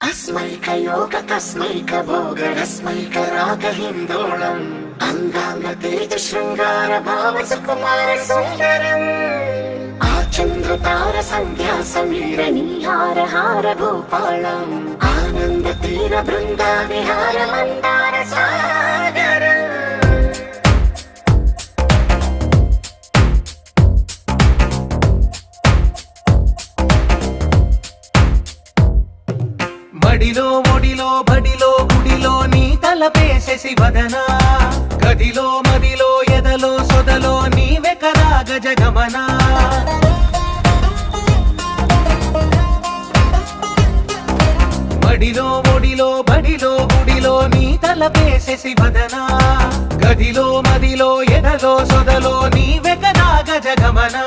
अस्मैकयोग तस्मैक भोग रस्मैक राग हिन्दोळम् अंगांग तेज शृंगार भाव सुकुमार सुंदरम् आचंद्र तार संध्या समीर नीहार हार भूपालम् आनंद तीर बृंदा विहार मंदार सागर మడిలో ఒడిలో బడిలో గుడిలో నీ తలపేసేసి వదనా గదిలో మదిలో ఎదలో సొదలో నీవే కదా గజగమనా మడిలో ఒడిలో బడిలో గుడిలో నీ తలపేసేసి వదనా గదిలో మదిలో ఎదలో సొదలో నీవే కదా గజగమనా